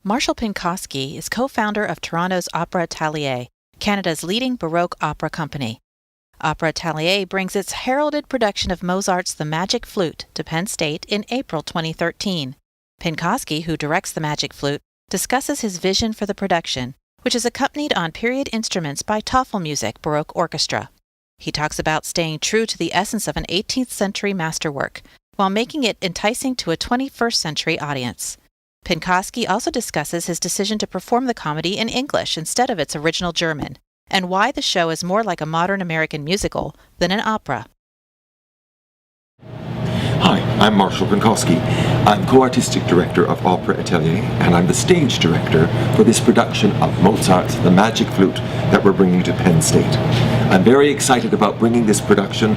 Marshall Pynkoski is co-founder of Toronto's Opera Atelier, Canada's leading Baroque opera company. Opera Atelier brings its heralded production of Mozart's The Magic Flute to Penn State in April 2013. Pynkoski, who directs The Magic Flute, discusses his vision for the production, which is accompanied on period instruments by Tafelmusik Baroque Orchestra. He talks about staying true to the essence of an 18th-century masterwork, while making it enticing to a 21st-century audience. Pynkoski also discusses his decision to perform the comedy in English instead of its original German, and why the show is more like a modern American musical than an opera. Hi, I'm Marshall Pynkoski. I'm co-artistic director of Opera Atelier, and I'm the stage director for this production of Mozart's The Magic Flute that we're bringing to Penn State. I'm very excited about bringing this production,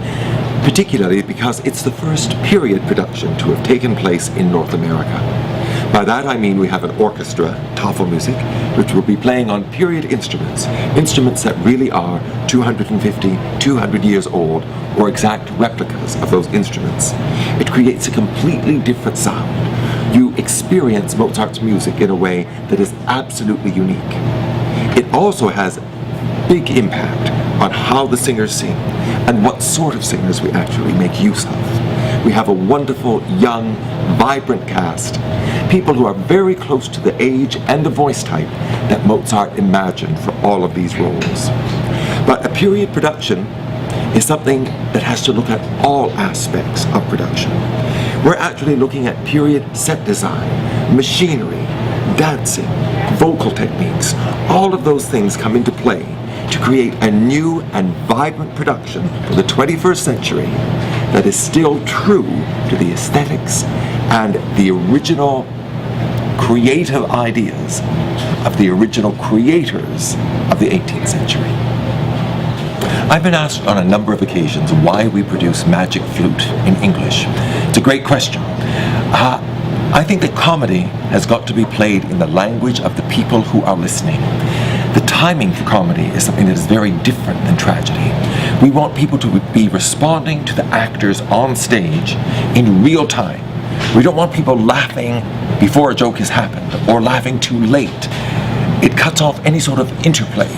particularly because it's the first period production to have taken place in North America. By that I mean we have an orchestra, Tafelmusik, which will be playing on period instruments, instruments that really are 250, 200 years old, or exact replicas of those instruments. It creates a completely different sound. You experience Mozart's music in a way that is absolutely unique. It also has big impact on how the singers sing and what sort of singers we actually make use of. We have a wonderful, young, vibrant cast, people who are very close to the age and the voice type that Mozart imagined for all of these roles. But a period production is something that has to look at all aspects of production. We're actually looking at period set design, machinery, dancing, vocal techniques. All of those things come into play to create a new and vibrant production for the 21st century that is still true to the aesthetics and the original creative ideas of the original creators of the 18th century. I've been asked on a number of occasions why we produce Magic Flute in English. It's a great question. I think that comedy has got to be played in the language of the people who are listening. The timing for comedy is something that is very different than tragedy. We want people to be responding to the actors on stage in real time. We don't want people laughing before a joke has happened or laughing too late. It cuts off any sort of interplay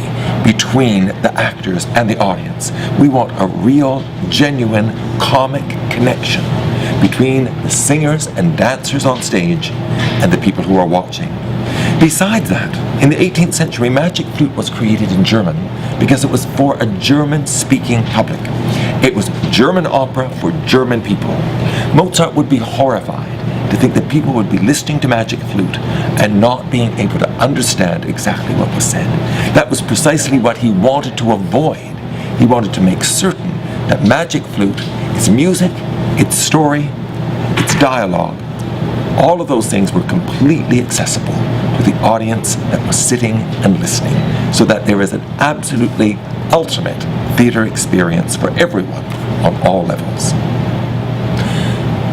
between the actors and the audience. We want a real, genuine, comic connection between the singers and dancers on stage and the people who are watching. Besides that, in the 18th century, Magic Flute was created in German because it was for a German-speaking public. It was German opera for German people. Mozart would be horrified to think that people would be listening to Magic Flute and not being able to understand exactly what was said. That was precisely what he wanted to avoid. He wanted to make certain that Magic Flute, its music, its story, its dialogue, all of those things were completely accessible to the audience that was sitting and listening, so that there is an absolutely ultimate theater experience for everyone on all levels.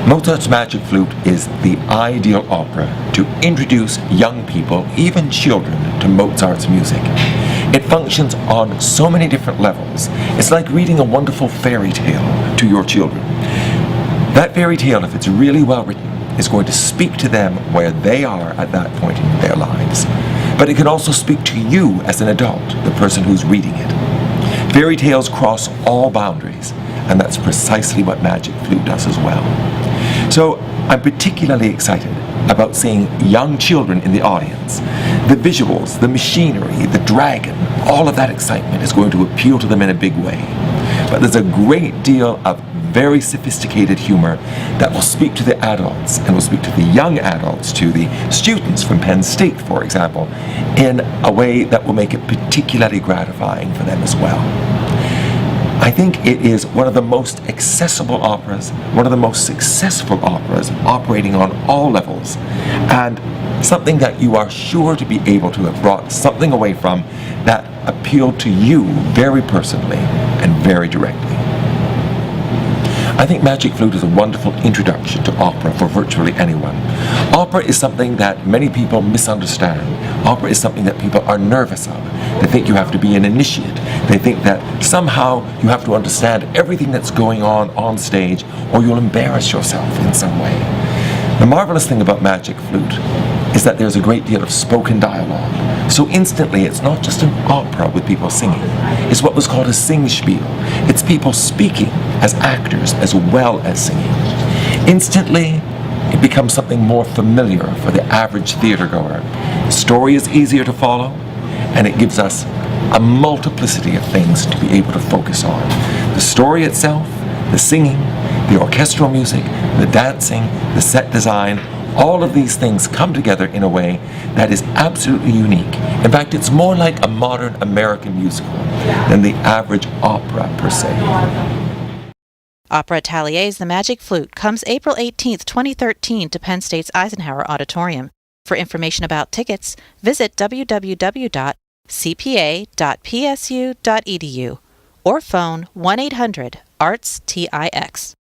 Mozart's Magic Flute is the ideal opera to introduce young people, even children, to Mozart's music. It functions on so many different levels. It's like reading a wonderful fairy tale to your children. That fairy tale, if it's really well written, is going to speak to them where they are at that point in their lives. But it can also speak to you as an adult, the person who's reading it. Fairy tales cross all boundaries, and that's precisely what Magic Flute does as well. So I'm particularly excited about seeing young children in the audience. The visuals, the machinery, the dragon, all of that excitement is going to appeal to them in a big way. But there's a great deal of very sophisticated humor that will speak to the adults and will speak to the young adults, to the students from Penn State, for example, in a way that will make it particularly gratifying for them as well. I think it is one of the most accessible operas, one of the most successful operas operating on all levels, and something that you are sure to be able to have brought something away from that appealed to you very personally and very directly. I think Magic Flute is a wonderful introduction to opera for virtually anyone. Opera is something that many people misunderstand. Opera is something that people are nervous of. They think you have to be an initiate. They think that somehow you have to understand everything that's going on stage, or you'll embarrass yourself in some way. The marvelous thing about Magic Flute is that there's a great deal of spoken dialogue. So instantly, it's not just an opera with people singing. It's what was called a sing-spiel. It's people speaking as actors as well as singing. Instantly, it becomes something more familiar for the average theater goer. The story is easier to follow, and it gives us a multiplicity of things to be able to focus on. The story itself, the singing, the orchestral music, the dancing, the set design, all of these things come together in a way that is absolutely unique. In fact, it's more like a modern American musical than the average opera per se. Opera Atelier's The Magic Flute comes April 18th, 2013 to Penn State's Eisenhower Auditorium. For information about tickets, visit www.cpa.psu.edu or phone 1-800-ARTS-TIX.